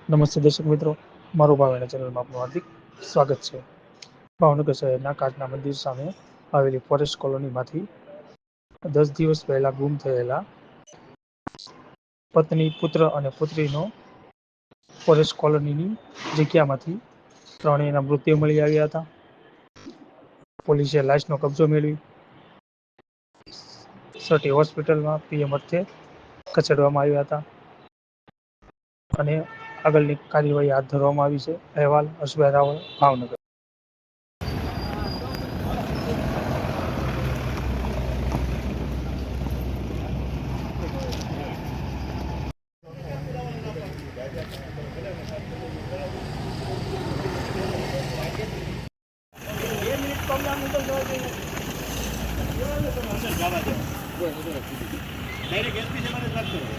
નમસ્તે દર્શક મિત્રો, મારું ભાવના ચેનલમાં આપનું હાર્દિક સ્વાગત છે. ભાવનગર શહેરના કાચના મંદિર સામે આવેલી ફોરેસ્ટ કોલોનીમાંથી 10 દિવસ પહેલા ગુમ થયેલા પત્ની, પુત્ર અને પુત્રીનો ફોરેસ્ટ કોલોનીની જગ્યામાંથી ત્રણેયના મૃતદેહ મળી આવ્યા હતા. પોલીસે લાશનો કબજો મેળવી સટી હોસ્પિટલમાં પીએમ અર્થે ખસેડવામાં આવ્યા હતા અને આગળની કાર્યવાહી હાથ ધરવામાં આવી છે. અહેવાલ હર્ષભાઈ રાવળ, ભાવનગર. ડાયરેક્ટ એસપી સાહેબ વાત કરો.